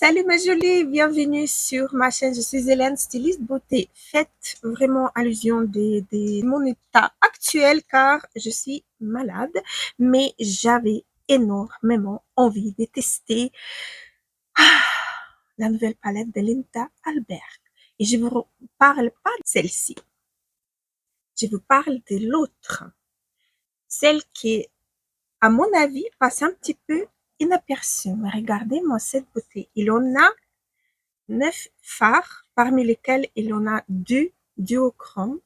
Salut ma jolie, bienvenue sur ma chaîne. Je suis Hélène, styliste beauté. Faites vraiment allusion de mon état actuel car je suis malade, mais j'avais énormément envie de tester la nouvelle palette de Linda Albert. Et je vous parle pas de celle-ci, je vous parle de l'autre, celle qui, à mon avis, passe un petit peu inaperçue. Mais regardez-moi cette beauté. Il en a 9 fards, parmi lesquels il y en a 2 duochromes.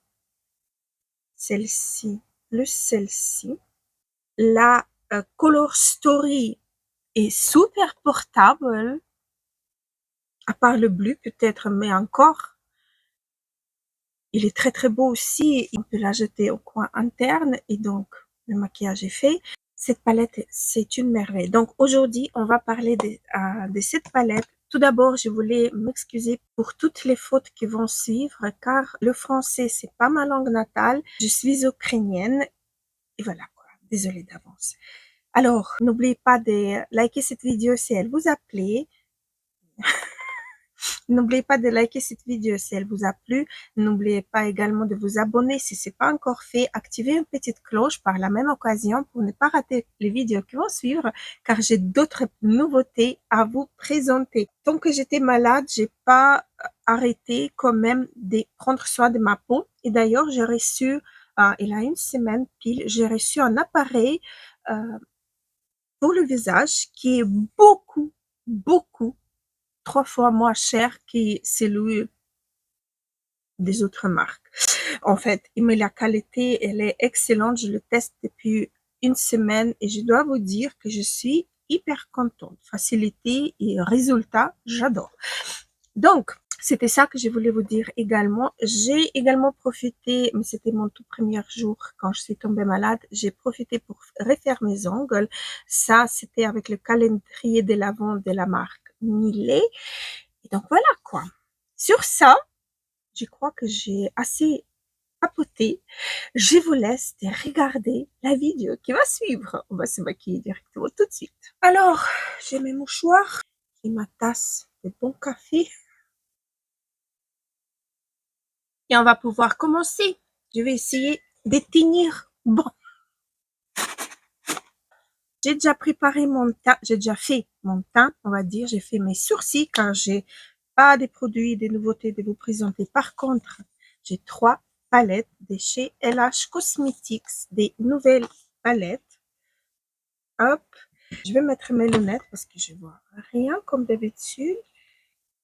Celle-ci plus celle-ci. La Color Story est super portable, à part le bleu peut-être, mais encore. Il est très très beau aussi. On peut la jeter au coin interne et donc le maquillage est fait. Cette palette, c'est une merveille. Donc aujourd'hui, on va parler de cette palette. Tout d'abord, je voulais m'excuser pour toutes les fautes qui vont suivre, car le français, c'est pas ma langue natale. Je suis ukrainienne et voilà quoi. Désolée d'avance. Alors, n'oubliez pas de liker cette vidéo si elle vous a plu. N'oubliez pas de liker cette vidéo si elle vous a plu. N'oubliez pas également de vous abonner si c'est pas encore fait. Activez une petite cloche par la même occasion pour ne pas rater les vidéos qui vont suivre, car j'ai d'autres nouveautés à vous présenter. Tant que j'étais malade, j'ai pas arrêté quand même de prendre soin de ma peau. Et d'ailleurs, j'ai reçu, il y a une semaine pile, j'ai reçu un appareil pour le visage qui est beaucoup 3 fois moins cher que celui des autres marques. En fait, mais la qualité, elle est excellente. Je le teste depuis une semaine et je dois vous dire que je suis hyper contente. Facilité et résultat, j'adore. Donc, c'était ça que je voulais vous dire également. J'ai également profité, mais c'était mon tout premier jour quand je suis tombée malade, j'ai profité pour refaire mes ongles. Ça, c'était avec le calendrier de l'Avent de la marque Millet. Et donc voilà quoi. Sur ça, je crois que j'ai assez papoté. Je vous laisse regarder la vidéo qui va suivre. On va se maquiller directement tout de suite. Alors, j'ai mes mouchoirs et ma tasse de bon café. Et on va pouvoir commencer. Je vais essayer de tenir bon. J'ai déjà préparé mon teint, j'ai déjà fait mon teint, on va dire. J'ai fait mes sourcils car j'ai pas des produits, des nouveautés de vous présenter. Par contre, j'ai 3 palettes de chez LH Cosmetics, des nouvelles palettes. Hop, je vais mettre mes lunettes parce que je vois rien comme d'habitude.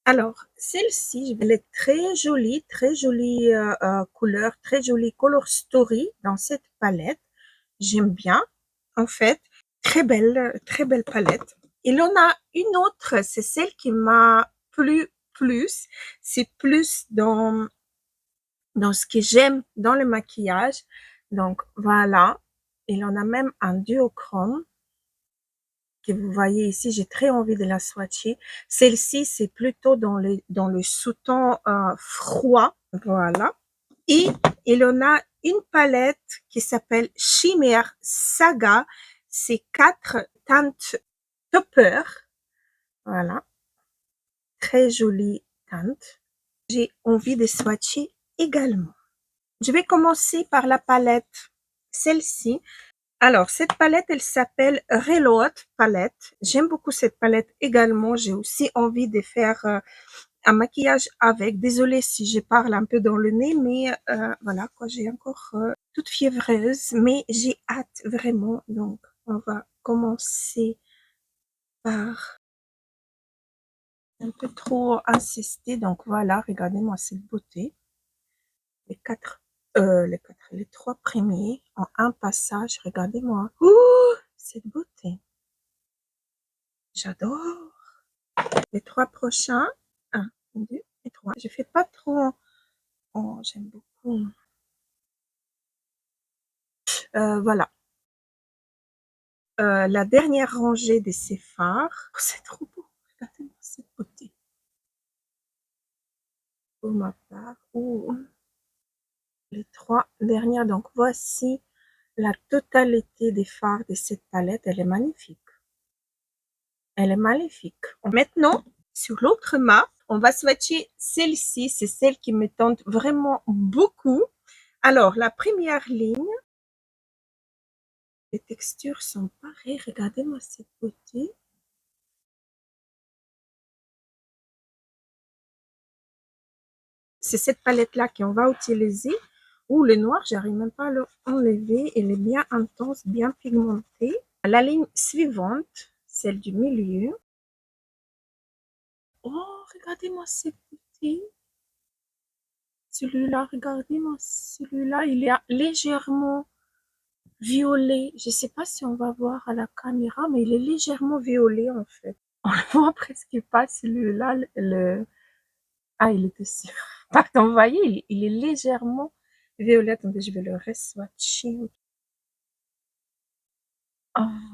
Alors, celle-ci, elle est très jolie couleur, très jolie color story dans cette palette. J'aime bien, en fait. Très belle palette. Il en a une autre, c'est celle qui m'a plu plus. C'est plus dans ce que j'aime dans le maquillage. Donc, voilà. Il en a même un duochrome que vous voyez ici. J'ai très envie de la swatcher. Celle-ci, c'est plutôt dans le sous-ton froid. Voilà. Et il en a une palette qui s'appelle Shimmer Saga. C'est 4 teintes topper. Voilà. Très jolie teinte. J'ai envie de swatcher également. Je vais commencer par la palette, celle-ci. Alors, cette palette, elle s'appelle Reload Palette. J'aime beaucoup cette palette également. J'ai aussi envie de faire un maquillage avec. Désolée si je parle un peu dans le nez, mais voilà, quoi, j'ai encore toute fiévreuse, mais j'ai hâte vraiment. Donc, on va commencer par un peu trop insister. Donc voilà, regardez-moi cette beauté. Les 3 premiers en un passage. Regardez-moi. Ouh, cette beauté. J'adore. Les 3 prochains. 1, 2 et 3. Je fais pas trop. Oh, j'aime beaucoup. Voilà. La dernière rangée de ces fards. Oh, c'est trop beau. Regardez-moi cette beauté. Pour ma part. Ouh. Les 3 dernières. Donc voici la totalité des fards de cette palette. Elle est magnifique. Elle est magnifique. Maintenant, Sur l'autre main, on va swatcher celle-ci, c'est celle qui me tente vraiment beaucoup. Alors, la première ligne, les textures sont pareilles. Regardez-moi cette beauté. C'est cette palette-là qu'on va utiliser. Ou le noir, j'arrive même pas à l'enlever. Elle est bien intense, bien pigmentée. La ligne suivante, celle du milieu. Oh, regardez-moi cette beauté. Celui-là, regardez-moi celui-là, il est légèrement violet. Je sais pas si on va voir à la caméra, mais il est légèrement violet en fait. On le voit presque pas celui-là. Ah, il est aussi. Pardon, vous voyez, il est légèrement violet. Attendez, je vais le re-swatcher.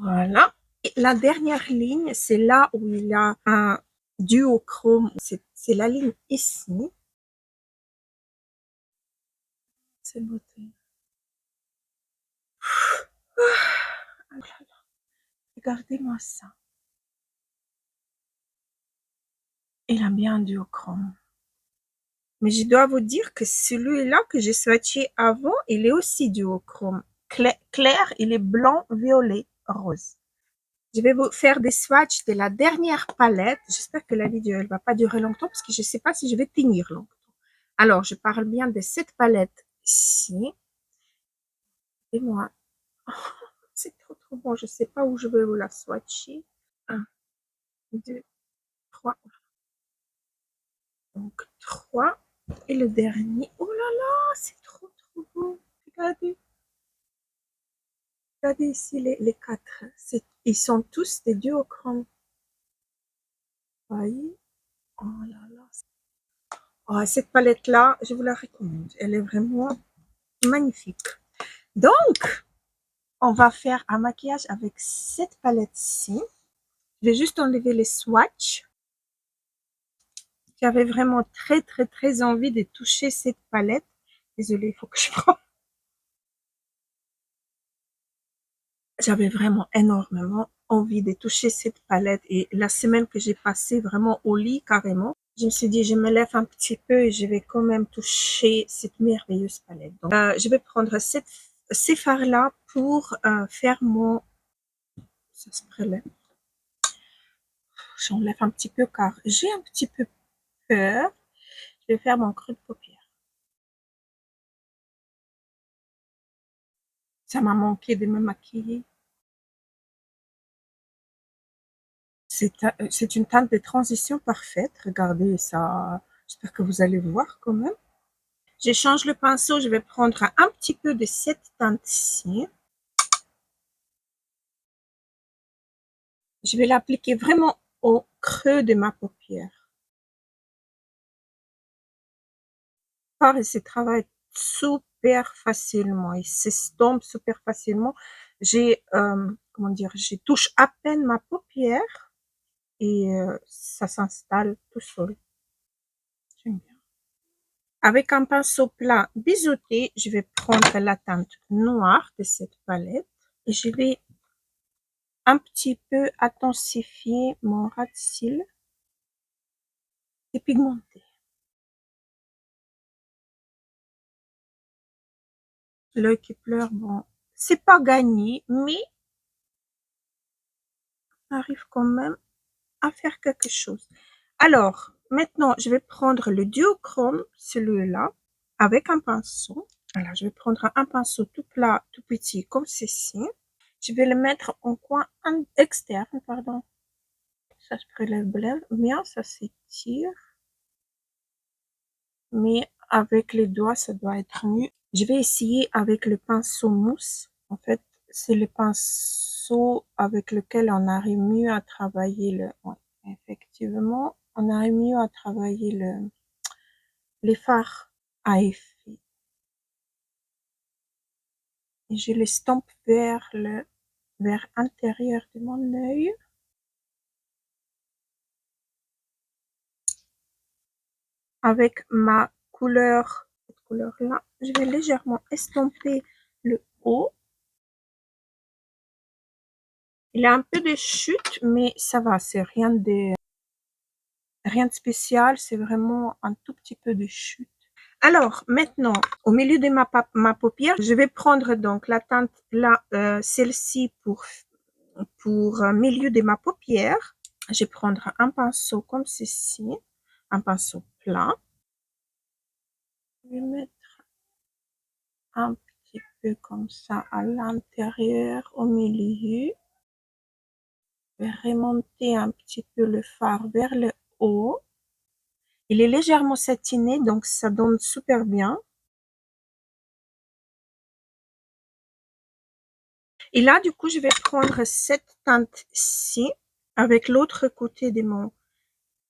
Voilà. Et la dernière ligne, c'est là où il y a un duochrome. C'est la ligne ici. C'est beauté. Ah, regardez-moi ça. Il a bien un duochrome. Mais je dois vous dire que celui-là que j'ai swatché avant, il est aussi duochrome. Clair, il est blanc, violet, rose. Je vais vous faire des swatchs de la dernière palette. J'espère que la vidéo elle va pas durer longtemps parce que je ne sais pas si je vais tenir longtemps. Alors, je parle bien de cette palette-ci. Et moi, c'est trop trop bon. Je ne sais pas où je vais vous la swatcher. 1, 2, 3. Donc, 3. Et le dernier. Oh là là, c'est trop trop beau. Regardez. Regardez ici les 4. Ils sont tous des duochromes. Vous voyez? Oh là là. Oh, cette palette-là, je vous la recommande. Elle est vraiment magnifique. Donc, on va faire un maquillage avec cette palette-ci. Je vais juste enlever les swatchs. J'avais vraiment très, très, très envie de toucher cette palette. Désolée, il faut que je prenne. J'avais vraiment énormément envie de toucher cette palette. Et la semaine que j'ai passée vraiment au lit carrément, je me suis dit, je me lève un petit peu et je vais quand même toucher cette merveilleuse palette. Donc, je vais prendre ces fards-là pour faire mon... Ça se prélève. J'enlève un petit peu car j'ai un petit peu peur. Je vais faire mon creux de paupière. Ça m'a manqué de me maquiller. C'est une teinte de transition parfaite. Regardez ça. J'espère que vous allez voir quand même. Je change le pinceau. Je vais prendre un petit peu de cette teinte-ci. Je vais l'appliquer vraiment au creux de ma paupière. Il se travaille super facilement. Il s'estompe super facilement. Comment dire, je touche à peine ma paupière et ça s'installe tout seul. J'aime bien. Avec un pinceau plat biseauté, je vais prendre la teinte noire de cette palette et je vais un petit peu intensifier mon ras de cils et pigmenter. L'œil qui pleure, bon, c'est pas gagné, mais on arrive quand même à faire quelque chose. Alors, maintenant, je vais prendre le duochrome, celui-là, avec un pinceau. Voilà, je vais prendre un pinceau tout plat, tout petit, comme ceci. Je vais le mettre en coin externe, pardon. Ça se prélève bien, ça s'étire. Mais avec les doigts, ça doit être mieux. Je vais essayer avec le pinceau mousse. En fait, c'est le pinceau avec lequel on arrive mieux à travailler le... Ouais, effectivement, on arrive mieux à travailler les fards à effet. Et je l'estompe vers l'intérieur de mon œil. Avec ma couleur, cette couleur-là, je vais légèrement estomper le haut. Il y a un peu de chute, mais ça va, c'est rien de... Rien de spécial, c'est vraiment un tout petit peu de chute. Alors, maintenant, au milieu de ma paupière, je vais prendre donc la teinte, là, celle-ci pour milieu de ma paupière. Je vais prendre un pinceau comme ceci, un pinceau plat. Je vais mettre un petit peu comme ça à l'intérieur, au milieu. Je vais remonter un petit peu le fard vers le haut. Il est légèrement satiné, donc ça donne super bien. Et là, du coup, je vais prendre cette teinte-ci avec l'autre côté de mon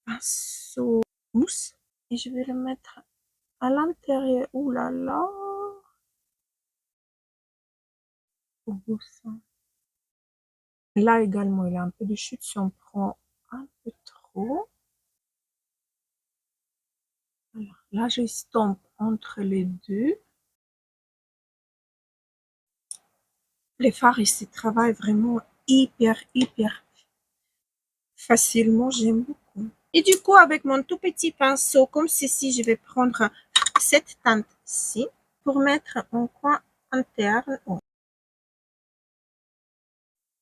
pinceau mousse et je vais le mettre à l'intérieur. Ouh là là! Là également, il y a un peu de chute si on prend un peu trop. Alors, là, j'estompe entre les deux. Les fards ici travaillent vraiment hyper facilement, j'aime beaucoup. Et du coup, avec mon tout petit pinceau, comme ceci, je vais prendre cette teinte-ci pour mettre en coin interne. Oh,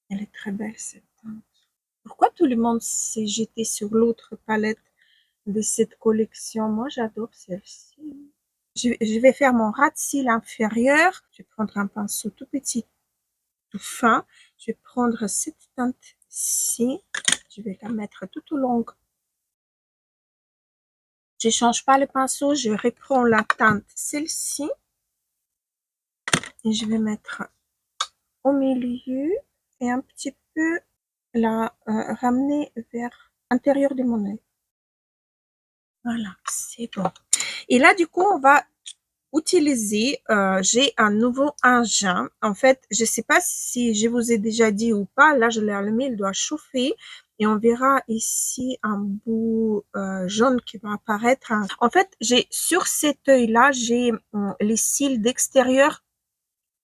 elle est très belle cette teinte. Pourquoi tout le monde s'est jeté sur l'autre palette de cette collection? Moi, j'adore celle-ci. Je vais faire mon ras de cils inférieur. Je vais prendre un pinceau tout petit, tout fin. Je vais prendre cette teinte-ci. Je vais la mettre tout au long. Je change pas le pinceau. Je reprends la teinte, celle-ci. Et je vais mettre au milieu et un petit peu la ramener vers l'intérieur de mon œil. Voilà, c'est bon. Et là, du coup, on va utiliser, j'ai un nouveau engin. En fait, je sais pas si je vous ai déjà dit ou pas. Là, je l'ai allumé, il doit chauffer. Et on verra ici un bout jaune qui va apparaître. En fait, j'ai sur cet œil-là, j'ai les cils d'extérieur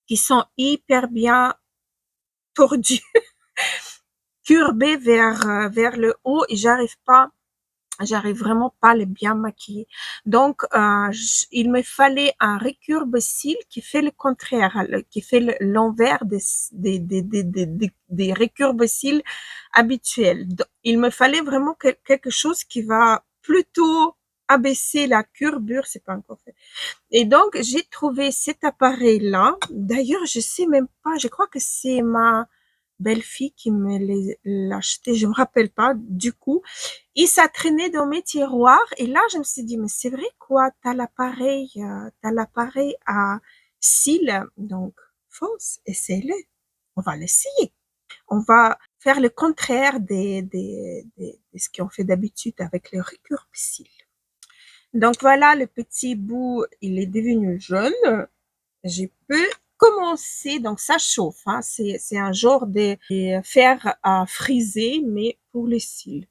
qui sont hyper bien tordus, courbés vers le haut et j'arrive vraiment pas à les bien maquiller. Donc, il me fallait un récurbe-cils qui fait le contraire, qui fait l'envers des récurbe-cils habituels. Donc, il me fallait vraiment quelque chose qui va plutôt abaisser la courbure, c'est pas encore fait. Et donc, j'ai trouvé cet appareil-là. D'ailleurs, je sais même pas, je crois que c'est ma belle-fille qui me l'a acheté, je me rappelle pas du coup. Et ça traînait dans mes tiroirs. Et là, je me suis dit, mais c'est vrai quoi, t'as l'appareil à cils, donc fonce, essaie-le. On va l'essayer. On va faire le contraire de ce qu'on fait d'habitude avec le récurve-cils. Donc voilà, le petit bout, il est devenu jaune. Je peux commencer, donc ça chauffe, hein, c'est un genre de fer à friser, mais pour les cils.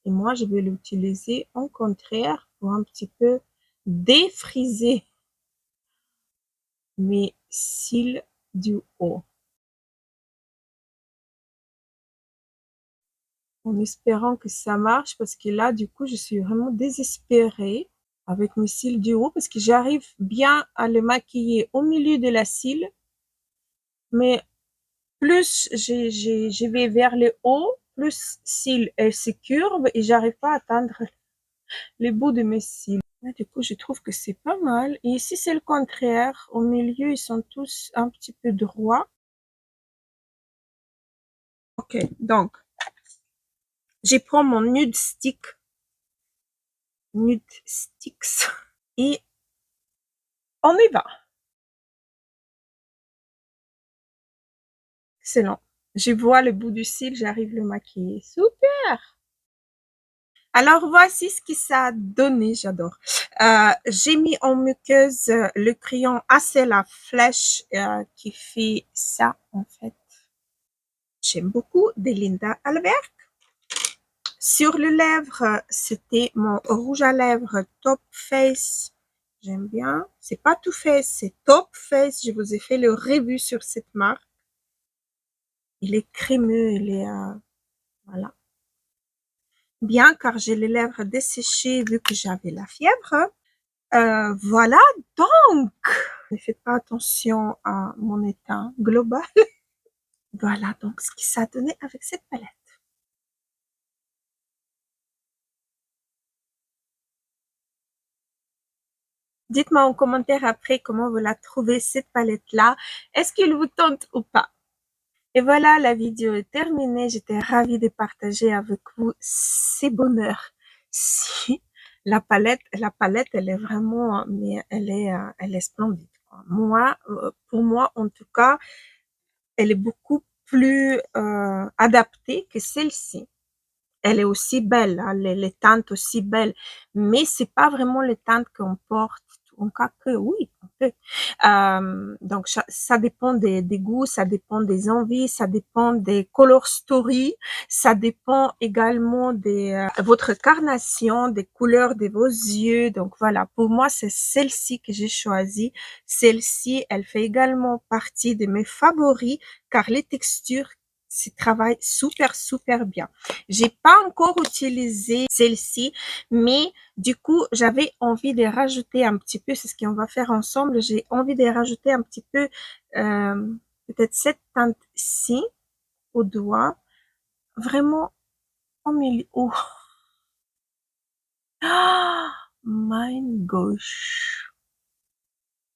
Et moi, je vais l'utiliser en contraire pour un petit peu défriser mes cils du haut. En espérant que ça marche, parce que là, du coup, je suis vraiment désespérée avec mes cils du haut, parce que j'arrive bien à le maquiller au milieu de la cils, mais plus je vais vers le haut, plus cils, elle se courbe et j'arrive pas à atteindre les bouts de mes cils. Là, du coup, je trouve que c'est pas mal. Et ici, c'est le contraire. Au milieu, ils sont tous un petit peu droits. Ok, donc, je prends mon nude sticks, et on y va. Excellent. Je vois le bout du cil, j'arrive à le maquiller. Super! Alors, voici ce que ça a donné, j'adore. J'ai mis en muqueuse le crayon assez la flèche qui fait ça, en fait. J'aime beaucoup, de Linda Albert. Sur le lèvre, c'était mon rouge à lèvres Top Face. J'aime bien. C'est pas Too Faced, c'est Top Face. Je vous ai fait le review sur cette marque. Il est crémeux, il est... voilà. bien car j'ai les lèvres desséchées vu que j'avais la fièvre. Voilà, donc, ne faites pas attention à mon état global. Voilà donc ce qui s'est donné avec cette palette. Dites-moi en commentaire après comment vous la trouvez cette palette-là. Est-ce qu'elle vous tente ou pas? Et voilà, la vidéo est terminée. J'étais ravie de partager avec vous ces bonheurs. Si la palette, elle est vraiment, mais elle est splendide, quoi. Moi, pour moi, en tout cas, elle est beaucoup plus adaptée que celle-ci. Elle est aussi belle, hein, les teintes aussi belles, mais c'est pas vraiment les teintes qu'on porte. En cas que oui, on peut. Donc ça dépend des goûts, ça dépend des envies, ça dépend des color story, ça dépend également des votre carnation, des couleurs de vos yeux. Donc voilà, pour moi c'est celle-ci que j'ai choisie. Celle-ci, elle fait également partie de mes favoris car les textures se travaillent super bien. J'ai pas encore utilisé celle-ci, mais du coup, j'avais envie de rajouter un petit peu, c'est ce qu'on va faire ensemble, j'ai envie de rajouter un petit peu, peut-être cette teinte-ci au doigt, vraiment au milieu. Oh, ah, mein gosh.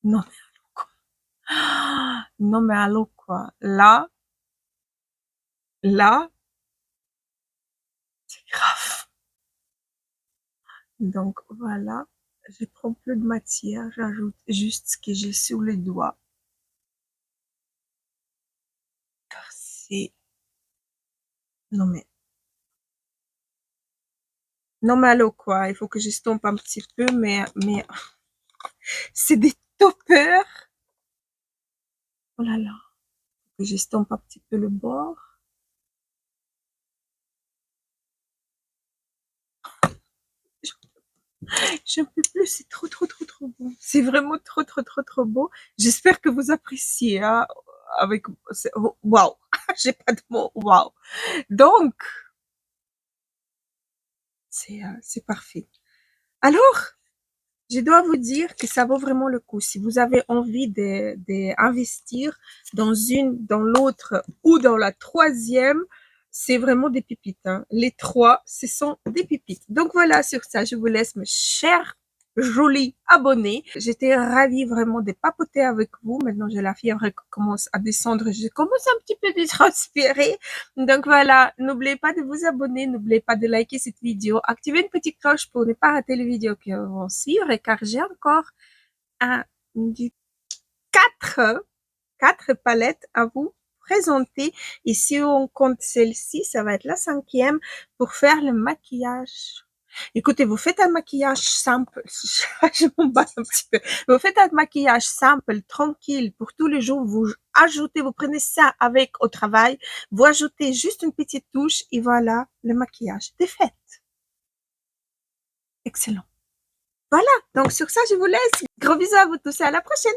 Non, mais allô, quoi. Non, mais allô, quoi. Là, c'est grave. Donc voilà, je prends plus de matière, j'ajoute juste ce que j'ai sur les doigts. Car c'est... Non mais allô quoi, il faut que j'estompe un petit peu, mais c'est des toppers. Oh là là, faut que j'estompe un petit peu le bord. J'en peux plus, c'est trop bon. C'est vraiment trop beau. J'espère que vous appréciez, hein, avec, waouh, j'ai pas de mots, waouh. Donc, c'est parfait. Alors, je dois vous dire que ça vaut vraiment le coup. Si vous avez envie d'investir dans une, dans l'autre ou dans la troisième, c'est vraiment des pépites, hein. Les trois, ce sont des pépites. Donc voilà, sur ça, je vous laisse, mes chers jolis abonnés. J'étais ravie vraiment de papoter avec vous. Maintenant, j'ai la fièvre qui commence à descendre. Je commence un petit peu de transpirer. Donc voilà, n'oubliez pas de vous abonner, n'oubliez pas de liker cette vidéo, activez une petite cloche pour ne pas rater les vidéos qui vont suivre, car j'ai encore un, du quatre palettes à vous présenter. Et si on compte celle-ci, ça va être la cinquième pour faire le maquillage. Écoutez, vous faites un maquillage simple, je m'emballe un petit peu. Vous faites un maquillage simple, tranquille, pour tous les jours, vous ajoutez, vous prenez ça avec au travail, vous ajoutez juste une petite touche et voilà, le maquillage est fait. Excellent. Voilà, donc sur ça, je vous laisse. Gros bisous à vous tous et à la prochaine.